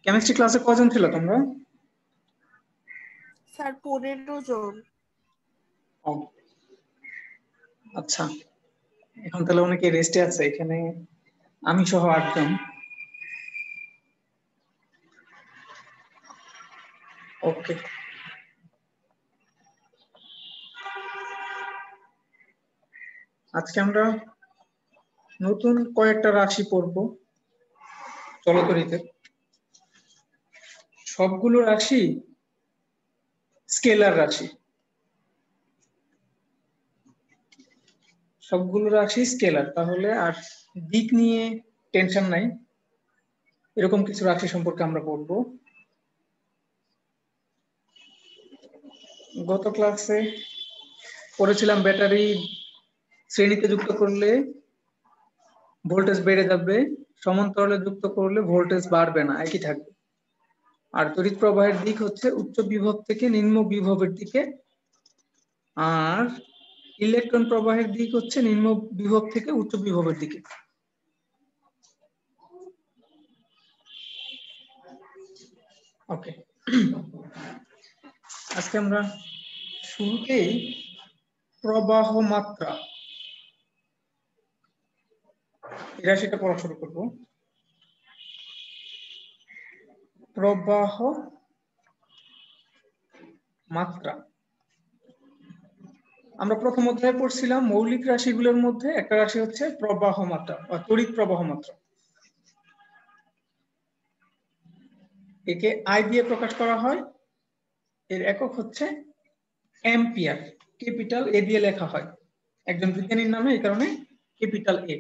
Chemistry ক্লাসে কজন ছিল তোমরা? স্যার 15 জন। ও আচ্ছা, এখন তাহলে অনেকে রেস্টে আছে, এখানে আমি সহ 8 জন। ওকে, আজকে আমরা নতুন কয়েকটা রাশি পড়ব চলতরিতে। সবগুলো রাশি স্কেলার রাশি, সবগুলো রাশি স্কেলার, তাহলে আর দিক নিয়ে টেনশন নাই। এরকম কিছু রাশি সম্পর্কে আমরা পড়ব। গত ক্লাসে পড়েছিলাম ব্যাটারি শ্রেণীতে যুক্ত করলে ভোল্টেজ বেড়ে যাবে, সমান্তরালে যুক্ত করলে ভোল্টেজ বাড়বে না, একই থাকবে। আর তড়িৎ প্রবাহের দিক হচ্ছে উচ্চ বিভব থেকে নিম্ন বিভবের দিকে, আর ইলেকট্রন প্রবাহের দিক হচ্ছে নিম্ন বিভব থেকে উচ্চ বিভবের দিকে। ওকে, আজকে আমরা শুরুতেই প্রবাহ মাত্রা এরা সেটা পড়া শুরু করব। প্রবাহ মাত্রা আমরা প্রথম অধ্যায়ে পড়ছিলাম মৌলিক রাশিগুলোর মধ্যে একটা রাশি হচ্ছে প্রবাহ মাত্রা বা তড়িৎ প্রবাহ মাত্রা। একে আই দিয়ে প্রকাশ করা হয়, এর একক হচ্ছে অ্যাম্পিয়ার, ক্যাপিটাল এ দিয়ে লেখা হয়, একজন বিজ্ঞানীর নামে, এই কারণে ক্যাপিটাল এ।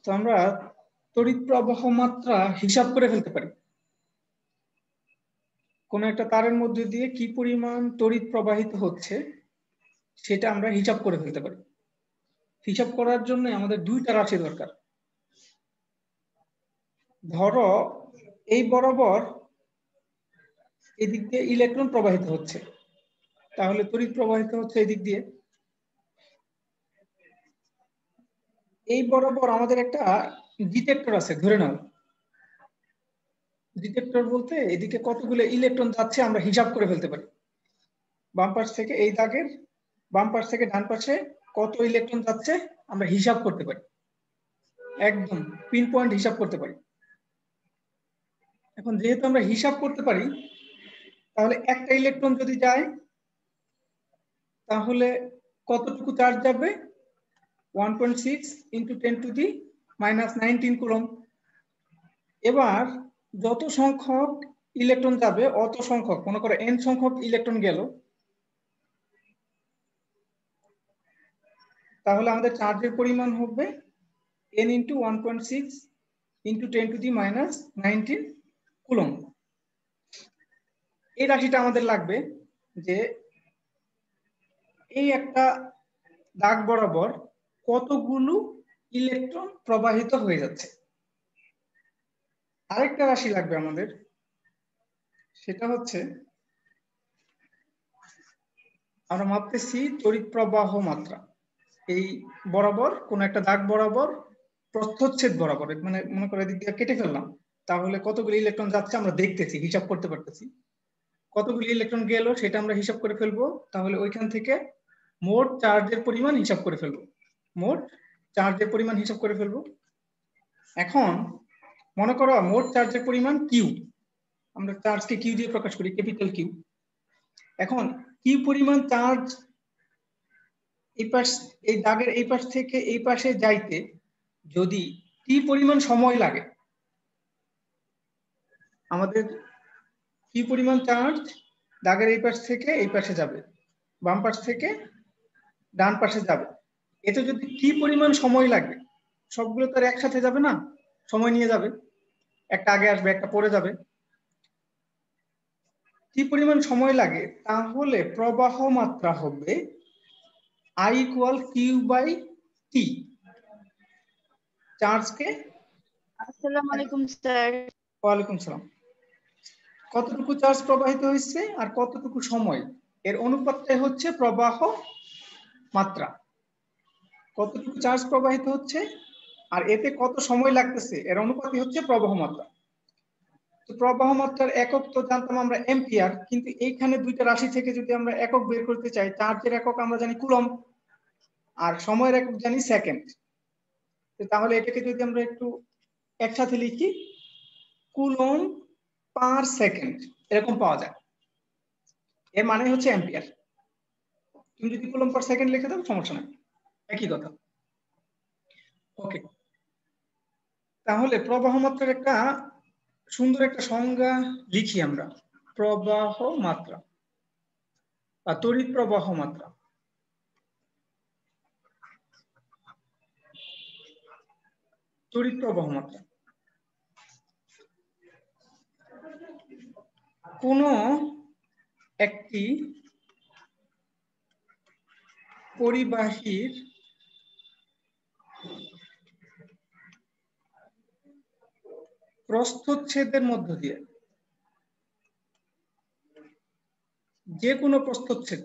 তো আমরা তড়িৎ প্রবাহ মাত্রা হিসাব করে ফেলতে পারি। কোন একটা তারের মধ্যে দিয়ে কি পরিমাণ তড়িৎ প্রবাহিত হচ্ছে সেটা আমরা হিসাব করে ফেলতে পারি। হিসাব করার জন্য আমাদের দুইটা রাশি দরকার। ধরো এই বরাবর এদিক দিয়ে ইলেকট্রন প্রবাহিত হচ্ছে, তাহলে তড়িৎ প্রবাহিত হচ্ছে এদিক দিয়ে। এই বরাবর আমাদের একটা ডিটেক্টর আছে, ধরে নাও। ডিটেক্টর বলতে এদিকে কতগুলো ইলেকট্রন যাচ্ছে আমরা হিসাব করে ফেলতে পারি। বাম পাশ থেকে এই দাগের বাম পাশ থেকে ডান পাশে কত ইলেকট্রন যাচ্ছে আমরা হিসাব করতে পারি, একদম পিন পয়েন্ট হিসাব করতে পারি। এখন যেহেতু আমরা হিসাব করতে পারি, তাহলে একটা ইলেকট্রন যদি যায় তাহলে কতটুকু চার্জ যাবে? 1.6 × 10⁻⁹ কুলম্ব। এবার যত সংখ্যক ইলেকট্রন যাবে অত সংখ্যক, মনে করো n সংখ্যক ইলেকট্রন গেল, তাহলে আমাদের চার্জের পরিমাণ হবে n × 1.6 × 10⁻⁹ কুলম্ব। এই রাশিটা আমাদের লাগবে যে এই একটা দাগ বরাবর কতগুলো ইলেকট্রন প্রবাহিত হয়ে যাচ্ছে। আরেকটা রাশি লাগবে আমাদের, সেটা হচ্ছে আমরা মাপতেছি তড়িৎ প্রবাহ মাত্রা। এই বরাবর কোন একটা দাগ বরাবর প্রস্থচ্ছেদ বরাবর, মানে মনে করো এদিক দিয়ে কেটে ফেললাম, তাহলে কতগুলো ইলেকট্রন যাচ্ছে আমরা দেখতেছি, হিসাব করতে পারতেছি। কতগুলো ইলেকট্রন গেল সেটা আমরা হিসাব করে ফেলবো, তাহলে ওইখান থেকে মোট চার্জের পরিমাণ হিসাব করে ফেলবো, মোট চার্জের পরিমাণ হিসাব করে ফেলবো। এখন মনে করো মোট চার্জের পরিমাণ কিউ, আমরা চার্জকে কিউ দিয়ে প্রকাশ করি, ক্যাপিটাল কিউ। এখন কি পরিমাণ চার্জ এই দাগের এই পাশ থেকে এই পাশে যাইতে যদি কি পরিমাণ সময় লাগে, আমাদের কি পরিমাণ চার্জ দাগের এই পাশ থেকে এই পাশে যাবে, বাম পাশ থেকে ডান পাশে যাবে, এতে যদি কি পরিমাণ সময় লাগে, সবগুলো তো আর একসাথে যাবে না, সময় নিয়ে যাবে, একটা আগে আসবে একটা পরে যাবে। কি পরিমাণ সময় লাগে, তাহলে প্রবাহ মাত্রা হবে I = Q/T। চার্জকে আসসালামু আলাইকুম স্যার। ওয়ালাইকুম সালাম। কতটুকু চার্জ প্রবাহিত হয়েছে আর কতটুকু সময়, এর অনুপাতটাই হচ্ছে প্রবাহ মাত্রা। কতটুকু চার্জ প্রবাহিত হচ্ছে আর এতে কত সময় লাগতেছে এর অনুপাতই হচ্ছে প্রবাহ মাত্রা। তো প্রবাহ মাত্রার একক তো জানতাম আমরা এম্পিয়ার, কিন্তু এইখানে দুইটা রাশি থেকে যদি আমরা একক বের করতে চাই, চার্জের একক আমরা জানি কুলম্ব আর সময়ের একক জানি সেকেন্ড। তাহলে এটাকে যদি আমরা একটু একসাথে লিখি, কুলম্ব পার সেকেন্ড এরকম পাওয়া যায়, এর মানে হচ্ছে অ্যাম্পিয়ার। তুমি যদি কুলম্ব পার সেকেন্ড লিখে দাও সমস্যা নাই, একই কথা। ওকে, তাহলে প্রবাহ মাত্রার একটা সুন্দর একটা সংজ্ঞা লিখি আমরা। প্রবাহ মাত্রা বা তড়িৎ প্রবাহ মাত্রা। তড়িৎ প্রবাহ মাত্রা কোন একটি পরিবাহীর প্রস্থচ্ছেদের মধ্য দিয়ে, যে কোনো প্রস্থচ্ছেদ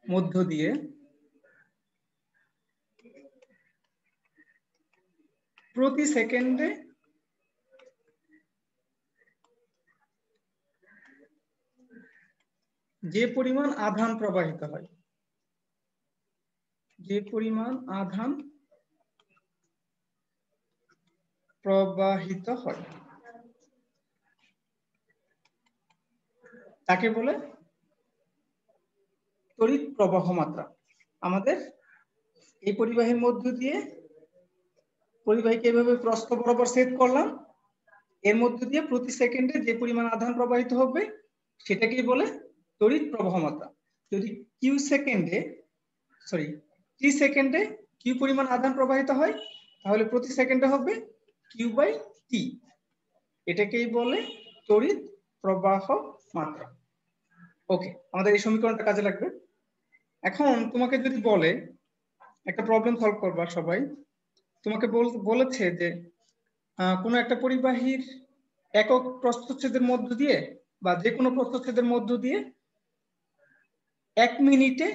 মধ্য দিয়ে প্রতি সেকেন্ডে যে পরিমাণ আধান প্রবাহিত হয়, যে পরিমাণ আধান প্রবাহিত হয় তাকে বলে তড়িৎ প্রবাহ মাত্রা। আমাদের এই পরিবাহীর মধ্য দিয়ে, পরিবাহীকে এভাবে প্রস্থ বরাবর সেট করলাম, এর মধ্য দিয়ে প্রতি সেকেন্ডে যে পরিমাণ আধান প্রবাহিত হবে সেটাকেই বলে তড়িৎ প্রবাহ মাত্রা। যদি কিউ সেকেন্ডে টি সেকেন্ডে কিউ পরিমাণ আধান প্রবাহিত হয়, তাহলে প্রতি সেকেন্ডে হবে কিউ বাই টি, এটাকেই বলে তড়িৎ প্রবাহ মাত্রা। ওকে, আমাদের এই সমীকরণটা কাজে লাগবে। এখন তোমাকে যদি বলে একটা প্রবলেম সলভ করবা সবাই, তোমাকে বলেছে যে কোনো একটা পরিবাহীর একক প্রস্থচ্ছেদের মধ্য দিয়ে বা যে কোনো প্রস্থচ্ছেদের মধ্য দিয়ে 1 মিনিটে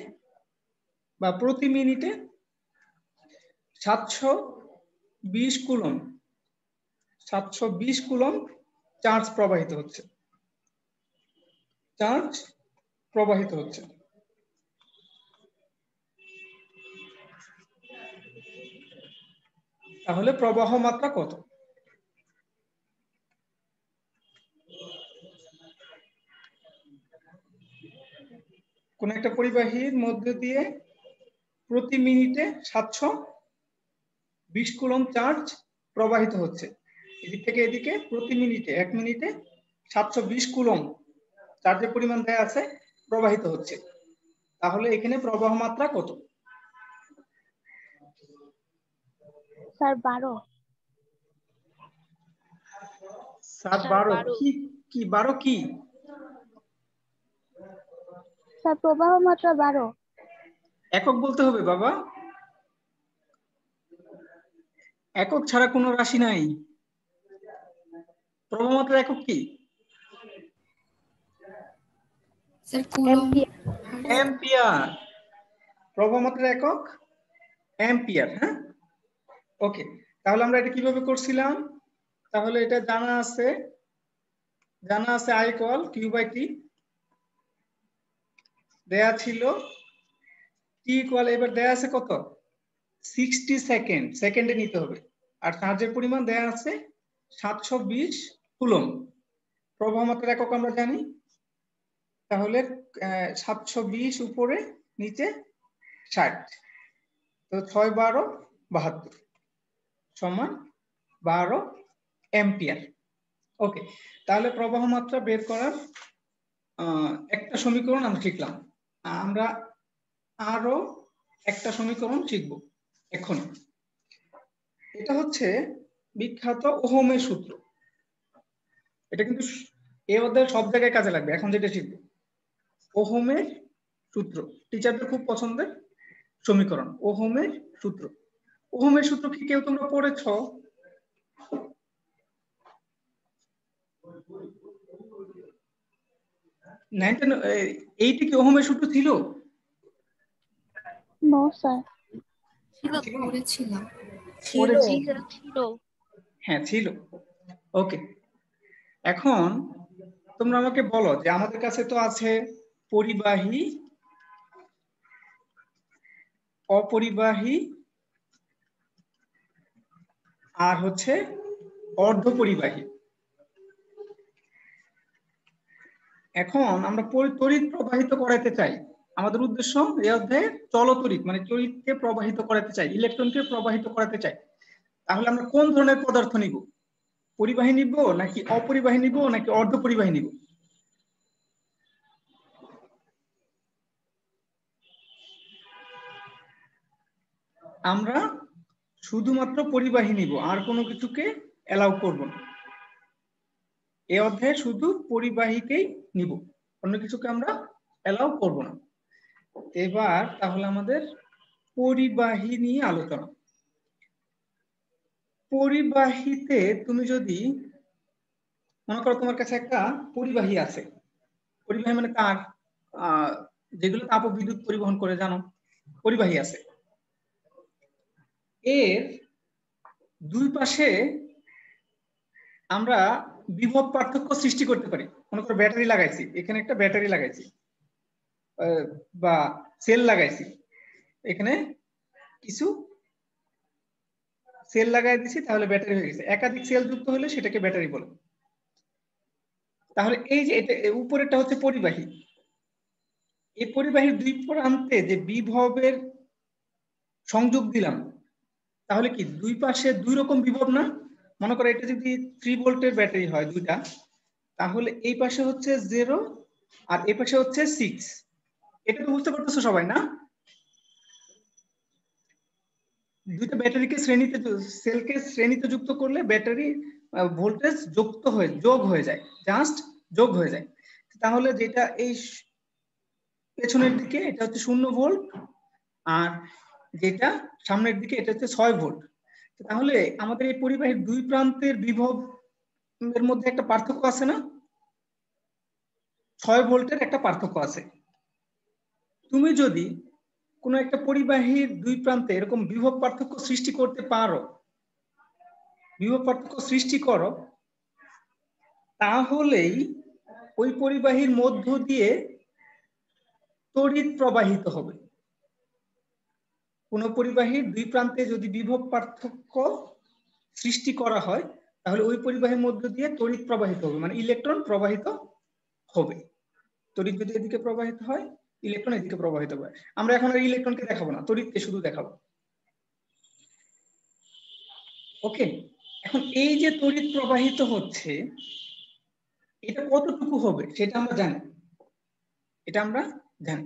বা প্রতি মিনিটে 720 কুলম্ব চার্জ প্রবাহিত হচ্ছে, তাহলে প্রবাহ মাত্রা কত? কোন একটা পরিবাহীর মধ্য দিয়ে প্রতি মিনিটে 720 কুলম্ব চার্জ প্রবাহিত হচ্ছে, এদিক থেকে এদিকে প্রতি মিনিটে 1 মিনিটে 720 কুলম্ব চার্জের পরিমাণ দেয়া আছে, প্রবাহিত হচ্ছে। তাহলে এখানে প্রবাহ মাত্রা কত? স্যার 12। স্যার 12 কি 12 কি? স্যার প্রবাহ মাত্রা 12। একক বলতে হবে বাবা, একক ছাড়া কোনো রাশি নাই। প্রবাহ মাত্রা একক কি? Sir coulomb. অ্যাম্পিয়ার। প্রবাহ মাত্রা একক অ্যাম্পিয়ার। হ্যাঁ, ওকে, তাহলে আমরা এটা কিভাবে করছিলাম? তাহলে এটা জানা আছে I equal Q by T দেয়া ছিল, টি ইকুয়াল এবার দেয়া আছে কত? 60 সেকেন্ড, সেকেন্ডে নিতে হবে। আর চার্জের পরিমাণ দেয়া আছে 720 কুলম্ব। প্রবাহ মাত্রার একক আমরা জানি, তাহলে 720 উপরে নিচে 60, তো 6 12 72 সমান 12 অ্যাম্পিয়ার। ওকে, তাহলে প্রবাহ মাত্রা বের করার একটা সমীকরণ আমরা শিখলাম। আমরা আরো একটা সমীকরণ শিখব এখন। এটা হচ্ছে বিখ্যাত ওহমের সূত্র। এটা কিন্তু এই অধ্যায়ে সব জায়গায় কাজে লাগবে। এখন যেটা শিখব ওহমের সূত্র, টিচারদের খুব পছন্দের সমীকরণ ওহমের সূত্র। ওহমের সূত্র কি কেউ তোমরা পড়েছ? এইটা কি ওহমের সূত্র ছিল? No sir. ছিল ছিল না? করেছিলাম। ছিল। করেছি। ছিল। হ্যাঁ ছিল। ওকে, এখন তোমরা আমাকে বলো যে আমাদের কাছে তো আছে পরিবাহী, অপরিবাহী আর হচ্ছে অর্ধপরিবাহী। এখন আমরা তড়িৎ প্রবাহিত করাতে চাই। আমাদের উদ্দেশ্য এই অধ্যায়ে চলতড়িৎ মানে তড়িৎকে প্রবাহিত করাতে চাই, ইলেকট্রনকে প্রবাহিত করাতে চাই। তাহলে আমরা কোন ধরনের পদার্থ নিব? পরিবাহী নিব নাকি অপরিবাহী নিব নাকি অর্ধপরিবাহী নিব? আমরা শুধুমাত্র পরিবাহী নিব, আর কোনো কিছুকে অ্যালাউ করব না। এই অধ্যায়ে শুধু পরিবাহীকেই নিব, অন্য কিছুকে আমরা অ্যালাউ করব না। এবার তাহলে আমাদের পরিবাহী নিয়ে আলোচনা। পরিবাহীতে তুমি যদি মনে করো তোমার কাছে একটা পরিবাহী আছে, পরিবাহী মানে তার যেগুলো তাপ ও বিদ্যুৎ পরিবহন করে, জানো পরিবাহী আছে। এর দুই পাশে আমরা বিভব পার্থক্য সৃষ্টি করতে পারি। মনে করো ব্যাটারি লাগাইছি, এখানে একটা ব্যাটারি লাগাইছি বা সেল লাগাইছি, এখানে কিছু সেল লাগাই দিছি, তাহলে ব্যাটারি হয়ে গেছে। একাধিক সেল যুক্ত হলে সেটাকে ব্যাটারি বলে। তাহলে এই যে এটা উপরেরটা হচ্ছে পরিবাহী, এই পরিবাহীর দুই প্রান্তে যে বিভবের সংযোগ দিলাম, তাহলে কি দুই পাশে দুই রকম বিভব না? মনে করো এটা যদি 3 ভোল্টের ব্যাটারি হয় দুইটা, তাহলে এই পাশে হচ্ছে 0 আর এই পাশে হচ্ছে 6। এটা তো বুঝতে পারতেছো সবাই না? দুইটা ব্যাটারিকে শ্রেণীতে, সেলকে শ্রেণীতে যুক্ত করলে ব্যাটারি ভোল্টেজ যোগ হয়ে যায়, জাস্ট যোগ হয়ে যায়। তাহলে যেটা এই পেছনের দিকে এটা হচ্ছে 0 ভোল্ট, আর যেটা সামনের দিকে এটা হচ্ছে 6 ভোল্ট। তাহলে আমাদের এই পরিবাহীর দুই প্রান্তের বিভব এর মধ্যে একটা পার্থক্য আছে না? 6 ভোল্টের একটা পার্থক্য আছে। তুমি যদি কোনো একটা পরিবাহীর দুই প্রান্তে এরকম বিভব পার্থক্য সৃষ্টি করতে পারো, বিভব পার্থক্য সৃষ্টি করো, তাহলেই ওই পরিবাহীর মধ্য দিয়ে তড়িৎ প্রবাহিত হবে। কোন পরিবাহীর দুই প্রান্তে যদি বিভব পার্থক্য সৃষ্টি করা হয়, তাহলে ওই পরিবাহীর মধ্য দিয়ে তড়িৎ প্রবাহিত হবে, মানে ইলেকট্রন প্রবাহিত হবে। তড়িৎ যদি এদিকে প্রবাহিত হয়, ইলেকট্রন এদিকে প্রবাহিত হবে। আমরা এখন আর ইলেকট্রনকে দেখাবো না, তড়িৎকে শুধু দেখাবো। ওকে, এখন এই যে তড়িৎ প্রবাহিত হচ্ছে, এটা কতটুকু হবে সেটা আমরা জানি। এটা আমরা জানি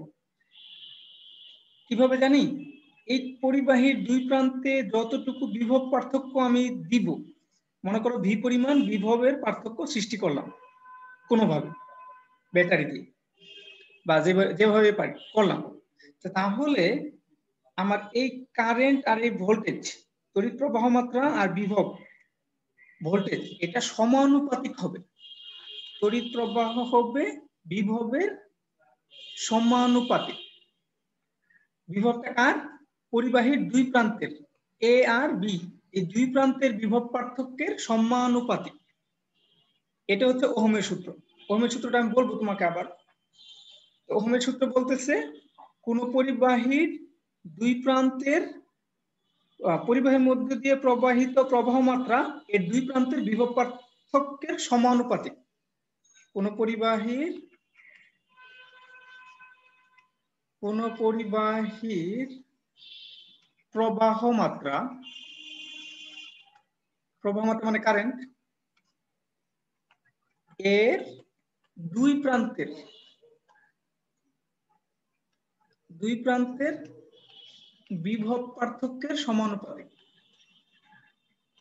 কিভাবে জানি? এই পরিবাহীর দুই প্রান্তে যতটুকু বিভব পার্থক্য আমি দিব, মনে করো ভি পরিমাণ বিভবের পার্থক্য সৃষ্টি করলাম কোনোভাবে ব্যাটারি দিয়ে বা যেভাবে পারি করলাম, তাহলে আমার এই কারেন্ট আর এই ভোল্টেজ, তড়িৎ প্রবাহ মাত্রা আর বিভব ভোল্টেজ, এটা সমানুপাতিক হবে। তড়িৎ প্রবাহ হবে বিভবের সমানুপাতিক। বিভবটা কার? পরিবাহীর দুই প্রান্তের, এ আর বি, এই দুই প্রান্তের বিভব পার্থক্যের সমানুপাতিক। এটা হচ্ছে ওহমের সূত্র। ওহমের সূত্রটা আমি বলবো তোমাকে আবার। ওহমের সূত্র বলতেছে কোন পরিবাহীর দুই প্রান্তের, পরিবাহীর মধ্য দিয়ে প্রবাহিত প্রবাহ মাত্রা এর দুই প্রান্তের বিভব পার্থক্যের সমানুপাতিক। কোন পরিবাহীর প্রবাহ মাত্রা মানে কারেন্ট, এর দুই প্রান্তের বিভব পার্থক্যের সমানুপাতিক।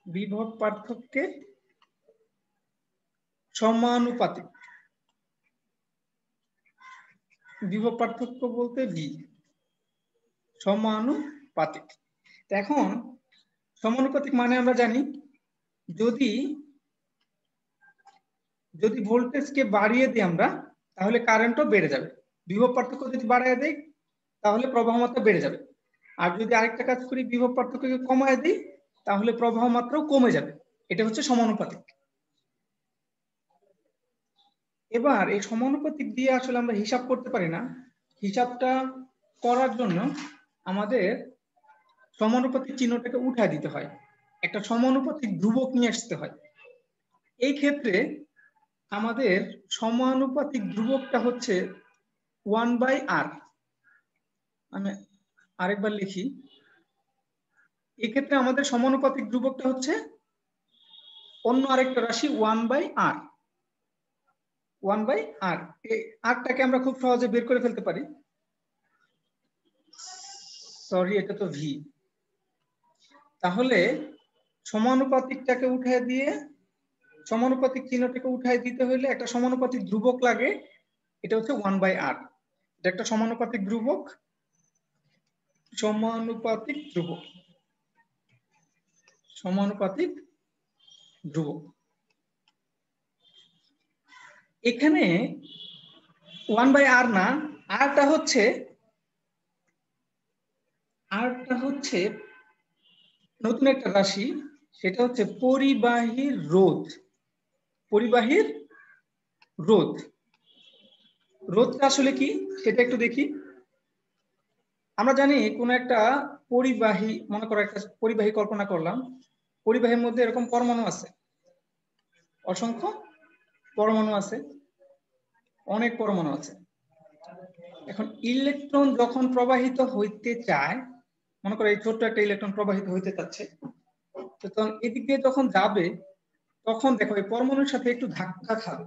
বিভব পার্থক্যের সমানুপাতিক। বিভব পার্থক্য বলতে ভি, সমানুপাতিক। এখন সমানুপাতিক মানে আমরা জানি, যদি ভোল্টেজকে বাড়িয়ে দিই আমরা, তাহলে কারেন্টও বেড়ে যাবে। বিভব পার্থক্য যদি বাড়িয়ে দেই, তাহলে প্রবাহ মাত্রা বেড়ে যাবে। আর যদি আরেকটা কাজ করি, বিভব পার্থক্যকে কমায় দিই, তাহলে প্রবাহ মাত্রাও কমে যাবে। এটা হচ্ছে সমানুপাতিক। এবার এই সমানুপাতিক দিয়ে আসলে আমরা হিসাব করতে পারি না। হিসাবটা করার জন্য আমাদের সমানুপাতিক চিহ্নটাকে উঠায় দিতে হয়, একটা সমানুপাতিক ধ্রুবক নিয়ে আসতে হয়। এই ক্ষেত্রে আমাদের সমানুপাতিক ধ্রুবকটা হচ্ছে 1/r। আমি আরেকবার লিখি, এক্ষেত্রে আমাদের সমানুপাতিক ধ্রুবকটা হচ্ছে অন্য আরেকটা রাশি 1/r। 1/r, এই আরটাকে আমরা খুব সহজে বের করে ফেলতে পারি। সরি, এটা তো ভি। তাহলে সমানুপাতিকটাকে উঠায় দিয়ে, সমানুপাতিক চিহ্নটাকে উঠায় দিতে হলে একটা সমানুপাতিক ধ্রুবক লাগে, এটা হচ্ছে 1/r। এটা একটা সমানুপাতিক ধ্রুবক, সমানুপাতিক ধ্রুবক, সমানুপাতিক ধ্রুবক। এখানে 1/r না, আরটা হচ্ছে নতুন একটা রাশি, সেটা হচ্ছে পরিবাহীর রোধ। পরিবাহীর রোধ, রোধটা আসলে কি সেটা একটু দেখি। আমরা জানি কোন একটা পরিবাহী, মনে করো একটা পরিবাহী কল্পনা করলাম, পরিবাহীর মধ্যে এরকম পরমাণু আছে, অসংখ্য পরমাণু আছে, অনেক পরমাণু আছে। এখন ইলেকট্রন যখন প্রবাহিত হইতে চায়, মনে করো এই ছোট্ট একটা ইলেকট্রন প্রবাহিত হইতে চাচ্ছে, তখন এদিক দিয়ে যখন যাবে, তখন দেখো এই পরমাণুর সাথে একটু ধাক্কা খাবে,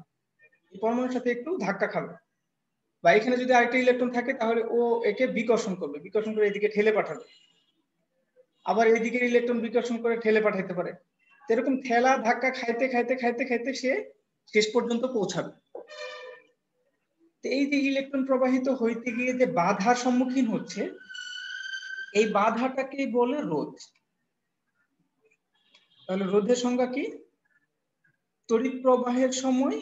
এই পরমাণুর সাথে একটু ধাক্কা খাবে। বা এখানে যদি আরেকটা ইলেকট্রন থাকে, তাহলে ও একে বিকর্ষণ করবে, বিকর্ষণ করে এদিকে ঠেলে পাঠাবে। আবার এইদিকে ইলেকট্রন বিকর্ষণ করে ঠেলে পাঠাইতে পারে। এরকম ঠেলা ধাক্কা খাইতে খাইতে খাইতে খাইতে সে শেষ পর্যন্ত পৌঁছাবে। এই যে ইলেকট্রন প্রবাহিত হইতে গিয়ে যে বাধার সম্মুখীন হচ্ছে, এই বাধাটাকেই বলে রোধ। তাহলে রোধের সংজ্ঞা কি? তড়িৎ প্রবাহের সময়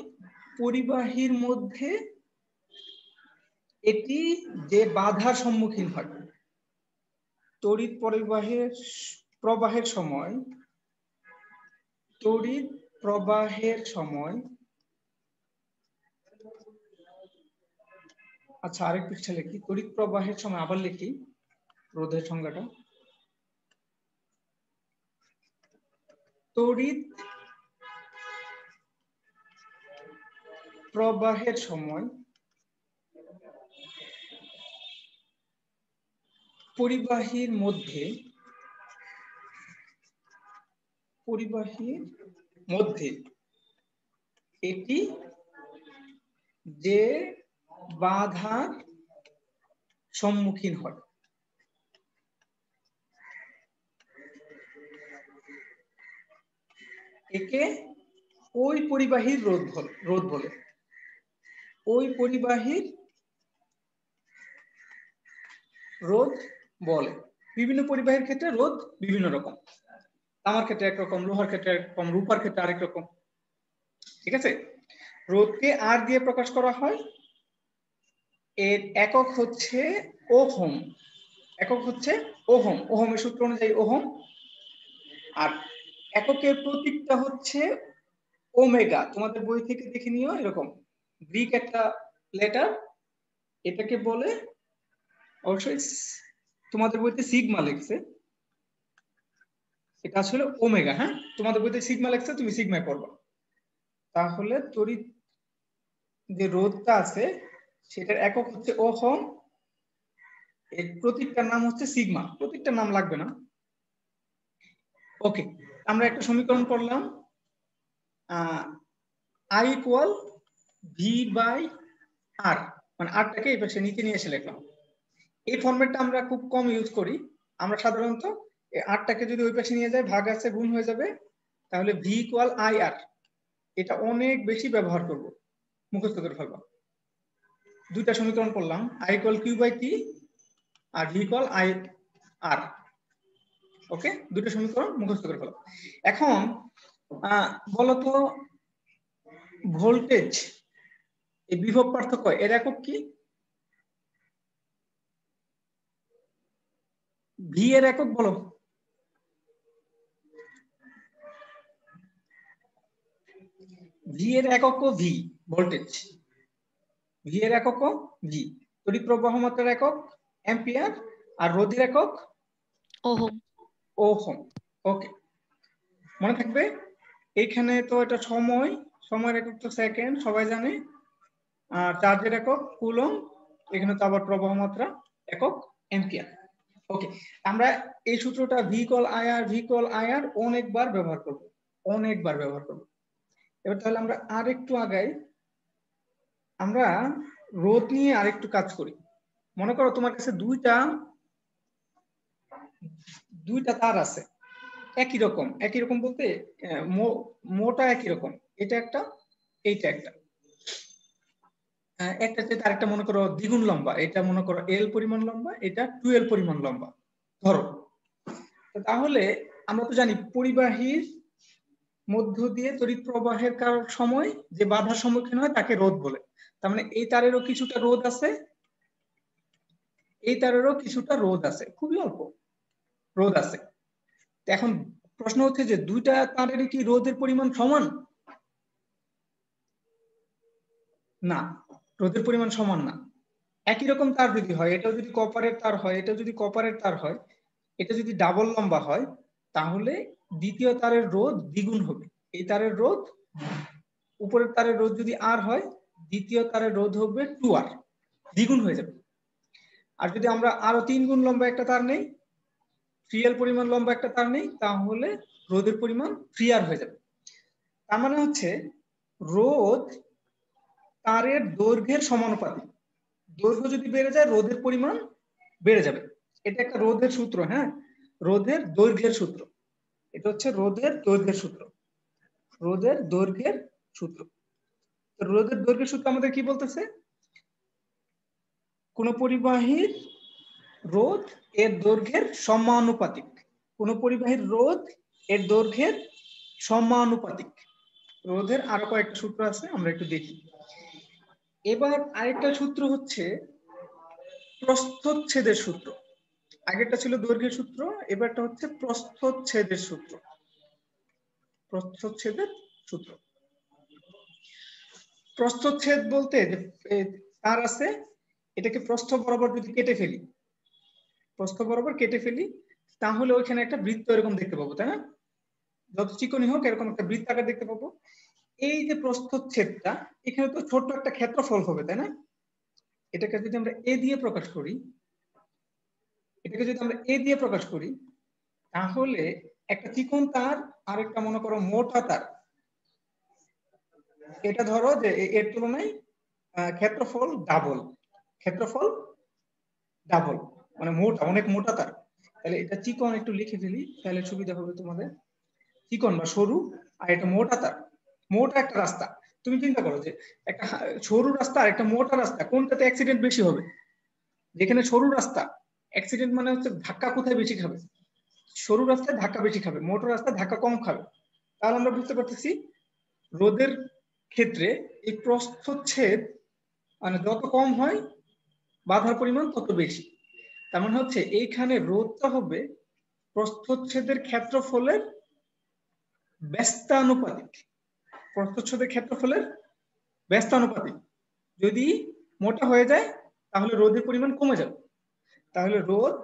পরিবাহীর মধ্যে এটি যে বাধার সম্মুখীন হয়, তড়িৎ প্রবাহের সময়, তড়িৎ প্রবাহের সময়, আচ্ছা আরেক পৃষ্ঠা লিখি, তড়িৎ প্রবাহের সময় আবার লিখি রোধের সংজ্ঞাটা। তড়িৎ প্রবাহের সময় পরিবাহীর মধ্যে এটি যে বাধার সম্মুখীন হয়, একে ওই পরিবাহীর রোধ বলে। ওই পরিবাহীর রোধ বলে। বিভিন্ন পরিবাহীর ক্ষেত্রে রোধ বিভিন্ন রকম, তামার ক্ষেত্রে একরকম, লোহার ক্ষেত্রে একরকম, রূপার ক্ষেত্রে আরেক রকম। ঠিক আছে, রোধকে আর দিয়ে প্রকাশ করা হয়। এর একক হচ্ছে ওহম, একক হচ্ছে ওহম, ওহমের সূত্র অনুযায়ী ওহম। আর এককের প্রতীকটা হচ্ছে ওমেগা। তোমাদের বই থেকে দেখে নিও, এরকম গ্রিক একটা লেটার, এটাকে বলে, অবশ্যই তোমাদের বইতে সিগমা লিখছে, এটা আসলে ওমেগা। হ্যাঁ, তোমাদের বইতে সিগমা লিখছে, তুমি সিগমায় পড়বা। তাহলে তড়িৎ যে রোধটা আছে সেটার একক হচ্ছে ওহম, এর প্রতীকটার নাম হচ্ছে সিগমা। প্রতীকটার নাম লাগবে না। ওকে, আমরা একটা সমীকরণ করলাম, I ইকুয়াল V/R, মানে আরটাকে এই পাশে নিচে নিয়ে এসে লিখলাম। এই ফরম্যাটটা আমরা খুব কম ইউজ করি। আমরা সাধারণত আরটাকে যদি ওই পাশে নিয়ে যাই, ভাগ আছে গুণ হয়ে যাবে, তাহলে V ইকুয়াল IR, এটা অনেক বেশি ব্যবহার করব, মুখস্থ করে ফেলবা। দুইটা সমীকরণ করলাম, I ইকুয়াল Q/T আর V ইকুয়াল IR। ওকে, দুটো সমীকরণ মুখস্থ করে ফেলো। এখন বলতো ভোল্টেজ, এই বিভব পার্থক্য, এর একক কি? ভি এর একক বলো। ভি এর একক ভি, ভোল্টেজ। ভি এর একক ভি, তড়িৎ প্রবাহ মাত্রার একক অ্যাম্পিয়ার, আর রোধের একক ওহম। ওহম। ওকে, মনে থাকবে। এইখানে তো এটা সময়, সময়ের একক তো সেকেন্ড সবাই জানে, আর চার্জের একক কুলম, এখানে তো আবার প্রবাহ মাত্রা একক অ্যাম্পিয়ার। ওকে, আমরা এই সূত্রটা ভি কল আইআর অনেকবার ব্যবহার করব, অনেকবার ব্যবহার করব। এবার তাহলে আমরা আরেকটু আগাই, আমরা রোধ নিয়ে আরেকটু কাজ করি। মনে করো তোমার কাছে দুইটা তার আছে, একই রকম বলতে মোটা একই রকম, এটা একটা এইটা একটা, একটা চেয়ে আরেকটা মনে করো দ্বিগুণ লম্বা, এটা মনে করো এল পরিমাণ লম্বা, এটা 2L পরিমাণ লম্বা ধরো। তাহলে আমরা তো জানি পরিবাহীর মধ্য দিয়ে তড়িৎ প্রবাহের সময় যে বাধার সম্মুখীন হয় তাকে রোধ বলে। তার মানে এই তারেরও কিছুটা রোধ আছে, এই তারেরও কিছুটা রোধ আছে, খুবই অল্প রোধ আছে। এখন প্রশ্ন হচ্ছে যে দুইটা তারের কি রোধের পরিমাণ সমান? না, রোধের পরিমাণ সমান না। একই রকম তার যদি হয়, এটাও যদি কপারের তার হয়, এটাও যদি কপারের তার হয়, এটা যদি ডাবল লম্বা হয়, তাহলে দ্বিতীয় তারের রোধ দ্বিগুণ হবে। এই তারের রোধ, উপরের তারের রোধ যদি আর হয়, দ্বিতীয় তারের রোধ হবে 2R, দ্বিগুণ হয়ে যাবে। আর যদি আমরা আরো 3 গুণ লম্বা একটা তার নেই, 3L পরিমাণ লম্বা একটা তার নেই, তাহলে রোধের পরিমাণ 3R হয়ে যাবে। তার মানে হচ্ছে রোধ তারের দৈর্ঘ্যের সমানুপাতিক। দৈর্ঘ্য যদি বেড়ে যায়, রোধের পরিমাণ বেড়ে যাবে। এটা একটা রোধের সূত্র, হ্যাঁ, রোধের দৈর্ঘ্যের সূত্র। এটা হচ্ছে রোধের দৈর্ঘ্যের সূত্র, রোধের দৈর্ঘ্যের সূত্র। রোধের দৈর্ঘ্যের সূত্র আমাদের কি বলতেছে? কোন পরিবাহীর রোধ এর দৈর্ঘ্যের সমানুপাতিক, কোন পরিবাহীর রোধ এর দৈর্ঘ্যের সমানুপাতিক। রোধের আরো কয়েকটা সূত্র আছে, আমরা একটু দেখি। এবার আরেকটা সূত্র হচ্ছে প্রস্থচ্ছেদের সূত্র। আগেরটা ছিল দৈর্ঘ্যের সূত্র, এবারটা হচ্ছে প্রস্থচ্ছেদের সূত্র। প্রস্থচ্ছেদের সূত্র, প্রস্থচ্ছেদ বলতে যে তার আছে, এটাকে প্রস্থ বরাবর যদি কেটে ফেলি, প্রস্থ বরাবর কেটে ফেলি, তাহলে ওইখানে একটা বৃত্ত এরকম দেখতে পাবো, তাই না? যত চিকনই হোক এরকম একটা বৃত্তাকার দেখতে পাবো। এই যে প্রস্থচ্ছেদটা, এখানে তো ছোট্ট একটা ক্ষেত্রফল হবে, তাই না? এটাকে যদি আমরা এ দিয়ে প্রকাশ করি, তাহলে একটা চিকন তার আর একটা মনে করো মোটা তার, এটা ধরো যে এর তুলনায় ক্ষেত্রফল ডাবল, ক্ষেত্রফল ডাবল, মানে মোটা, অনেক মোটা তার। তাহলে এটা চিকন, একটু লিখে ফেলি তাহলে সুবিধা হবে তোমাদের। চিকন বা সরু, আর এটা মোটা তার, মোটা একটা রাস্তা। তুমি চিন্তা করো যে একটা সরু রাস্তা আর একটা মোটা রাস্তা, কোনটাতে অ্যাক্সিডেন্ট বেশি হবে? যেখানে সরু রাস্তা, অ্যাক্সিডেন্ট মানে হচ্ছে ধাক্কা কোথায় বেশি খাবে? সরু রাস্তায় ধাক্কা বেশি খাবে, মোটর রাস্তায় ধাক্কা কম খাবে। তাহলে আমরা বুঝতে পারতেছি রোধের ক্ষেত্রে এই প্রস্থচ্ছেদ মানে যত কম হয় বাধার পরিমাণ তত বেশি। তার মানে হচ্ছে এইখানে রোধটা হবে প্রস্থচ্ছেদের ক্ষেত্রফলের ব্যস্তানুপাতিক, প্রস্থচ্ছেদের ক্ষেত্রফলের ব্যস্তানুপাতিক। যদি মোটা হয়ে যায় তাহলে রোধের পরিমাণ কমে যাবে। তাহলে রোধ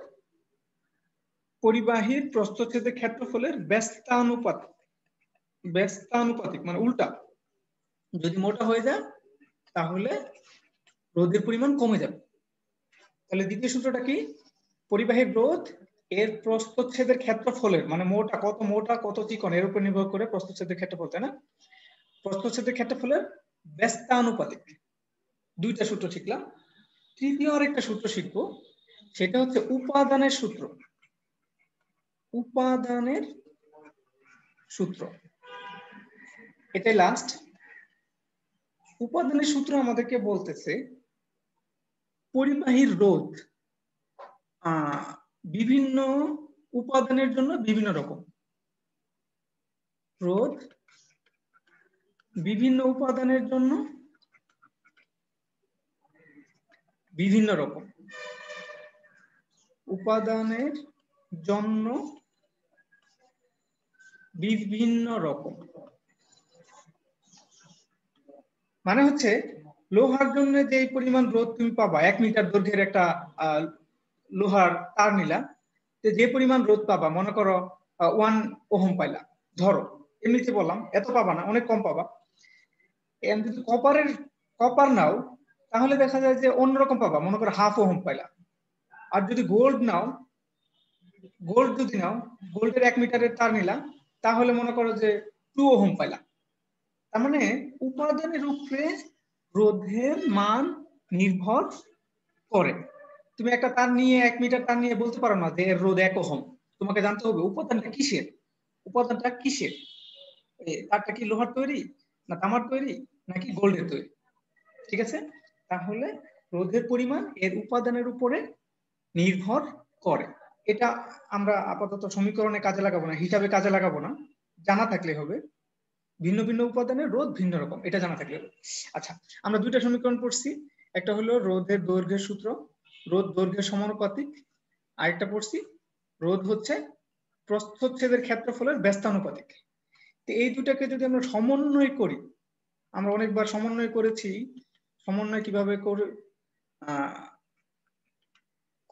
পরিবাহীর প্রস্থচ্ছেদের ক্ষেত্রফলের ব্যস্তানুপাতিক, ব্যস্তানুপাতিক মানে উল্টা, যদি মোটা হয়ে যায় তাহলে রোধের পরিমাণ কমে যাবে। তাহলে দ্বিতীয় সূত্রটা কি? পরিবাহীর রোধ এর প্রস্থচ্ছেদের ক্ষেত্রফলের, মানে মোটা কত চিকন এর উপর নির্ভর করে প্রস্থচ্ছেদের ক্ষেত্রফল, তাই না? প্রস্থচ্ছেদের ক্ষেত্রফলের ব্যস্তানুপাতিক। দুইটা সূত্র শিখলাম। তৃতীয় আরেকটা সূত্র শিখবো, সেটা হচ্ছে উপাদানের সূত্র। উপাদানের সূত্র, এটাই লাস্ট। উপাদানের সূত্র আমাদেরকে বলতেছে পরিবাহীর রোধ বিভিন্ন উপাদানের জন্য বিভিন্ন রকম, রোধ বিভিন্ন উপাদানের জন্য বিভিন্ন রকম, উপাদানের জন্য বিভিন্ন রকম। মানে হচ্ছে লোহার জন্য যে পরিমাণ রোধ তুমি পাবা, 1 মিটার দৈর্ঘ্যের একটা লোহার তার নিলা, যে পরিমাণ রোধ পাবা, মনে করো 1 ওহম পাইলা, ধরো এমনিতে বললাম, এত পাবা না, অনেক কম পাবা। যদি কপার নাও তাহলে দেখা যায় যে অন্যরকম পাবা, মনে করো 1/2 ওহম পাইলা। আর যদি গোল্ড নাও, গোল্ডের 1 মিটারের তার নিলা, তাহলে মনে করো যে 2 ওহম পাইলা। তার মানে উপাদানের উপরে রোধের মান নির্ভর করে। তুমি একটা তার নিয়ে 1 মিটার তার নিয়ে বলতে পারো না যে এর রোধ 1 ওহম। তোমাকে জানতে হবে উপাদানটা কিসের। তারটা কি লোহার তৈরি, না তামার তৈরি, নাকি গোল্ডের তৈরি। ঠিক আছে, তাহলে রোধের পরিমাণ এর উপাদানের উপরে নির্ভর করে। এটা আমরা আপাতত সমীকরণে কাজে লাগাবো না, হিসাবে কাজে লাগাবো না, জানা থাকলে হবে। ভিন্ন ভিন্ন উপাদানের রোধ ভিন্ন রকম, এটা জানা থাকলে হবে। আচ্ছা, আমরা দুইটা সমীকরণ পড়ছি, একটা হলো রোধের দৈর্ঘ্যের সূত্র, রোধ দৈর্ঘ্যের সমানুপাতিক। আরেকটা পড়ছি রোধ হচ্ছে প্রস্থচ্ছেদের ক্ষেত্রফলের ব্যস্তানুপাতিক। তো এই দুটাকে যদি আমরা সমন্বয় করি, আমরা অনেকবার সমন্বয় করেছি, সমন্বয় কিভাবে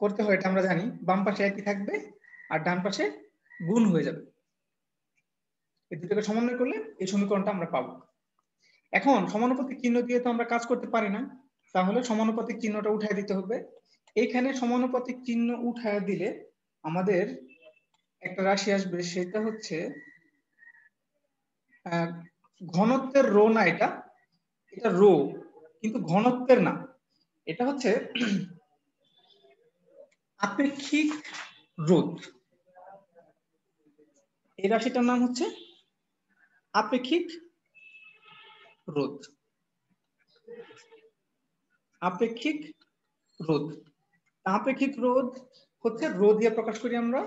করতে হয় এটা আমরা জানি। বাম পাশে একই থাকবে আর ডান পাশে গুণ হয়ে যাবে। এই দুটোকে সমন্বয় করলে এই সমীকরণটা আমরা পাবো। এখন সমানুপাতিক চিহ্ন দিয়ে তো আমরা কাজ করতে পারি না, তাহলে সমানুপাতিক চিহ্নটা উঠায় দিতে হবে। এইখানে সমানুপাতিক চিহ্ন উঠায় দিলে আমাদের একটা রাশি আসবে, সেটা হচ্ছে ঘনত্বের রো না, এটা রো কিন্তু ঘনত্বের না, এটা হচ্ছে আপেক্ষিক রোধ। এই রাশিটার নাম হচ্ছে আপেক্ষিক রোধ। আপেক্ষিক রোধ হচ্ছে রো দিয়ে প্রকাশ করি আমরা,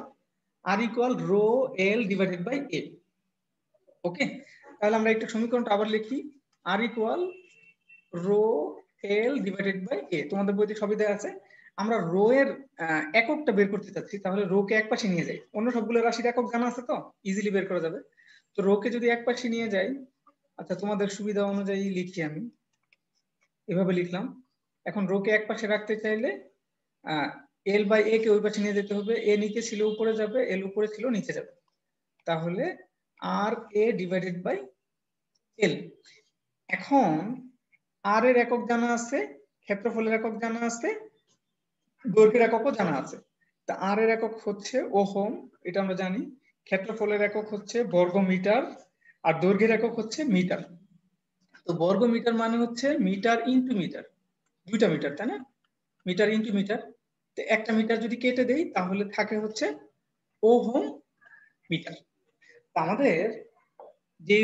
R equal rho L divided by A. Okay, তাহলে আমরা একটা সমীকরণটা আবার লিখি, R equal rho L divided by A. তোমাদের বইতে সবই দেওয়া আছে। আমরা রো এর এককটা বের করতে চাচ্ছি, তাহলে রো কে এক পাশে নিয়ে যাই। অন্য সবগুলো রাশির একক জানা আছে তো, ইজিলি বের করা যাবে। তো রো কে যদি এক পাশে নিয়ে যাই, আচ্ছা তোমাদের সুবিধা অনুযায়ী লিখি, আমি এভাবে লিখলাম। এখন রো কে এক পাশে রাখতে চাইলে এল বাই এ কে ওই পাশে নিয়ে যেতে হবে। এ নিচে ছিল উপরে যাবে, এল উপরে ছিল নিচে যাবে, তাহলে আর এ ডিভাইডেড বাই এল। এখন আর এর একক জানা আছে, ক্ষেত্রফলের একক জানা আছে, দৈর্ঘ্যের এককও জানা আছে। তা আর এর একক হচ্ছে ওহম, এটা আমরা জানি। ক্ষেত্রফলের একক হচ্ছে বর্গ মিটার, আর দৈর্ঘ্যের একক হচ্ছে মিটার। তো বর্গ মিটার মানে হচ্ছে মিটার ইন্টু মিটার, দুইটা মিটার, তাই না? Metre into metre. তো একটা মিটার যদি কেটে দেই তাহলে থাকে হচ্ছে ওহম মিটার। আমাদের যে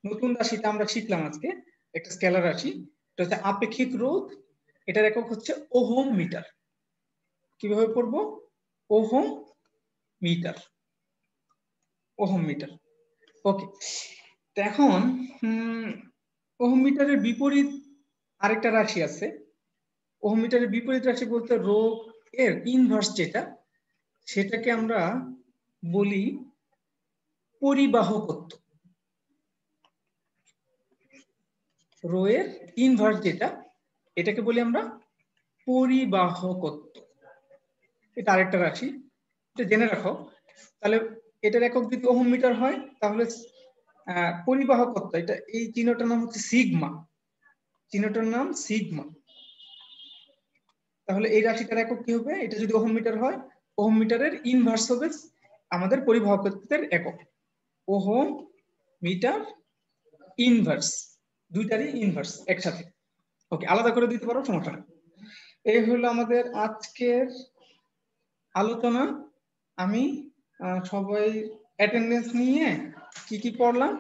নতুন রাশিটা আমরা শিখলাম আজকে, একটা স্কেলার রাশি, এটা হচ্ছে আপেক্ষিক রোধ, এটার একক হচ্ছে ওহম মিটার। কিভাবে পড়বো? Ohm meter, ohm meter. Okay, তো এখন ওহম মিটারের বিপরীত আরেকটা রাশি আছে। ওহম মিটারের বিপরীত রাশি বলতে রো এর ইনভার্স যেটা, সেটাকে আমরা বলি পরিবাহকত্ব। রো এর ইনভার্স যেটা, এটাকে বলি আমরা পরিবাহকত্ব। এটা আরেকটা রাশি, এটা জেনে রাখো। তাহলে এটার একক যদি ওহম মিটার হয়, তাহলে পরিবাহকত্ব, এটা এই চিহ্নটার নাম হচ্ছে সিগমা, চিহ্নটার নাম সিগমা। তাহলে এই রাশিটার একক কি হবে? এটা যদি ওহম মিটার হয়, ওহম মিটারের ইনভার্স হবে আমাদের পরিবাহকত্বের একক, ওহম মিটার ইনভার্স, দুইটারই ইনভার্স একসাথে। ওকে, আলাদা করে দিতে পারো, সমস্যা নেই। এই হলো আমাদের আজকের আলোচনা। আমি সবাই অ্যাটেন্ডেন্স নিয়ে কি কি পড়লাম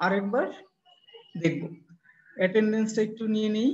আরেকবার দেখব। অ্যাটেন্ডেন্সটা একটু নিয়ে নেই।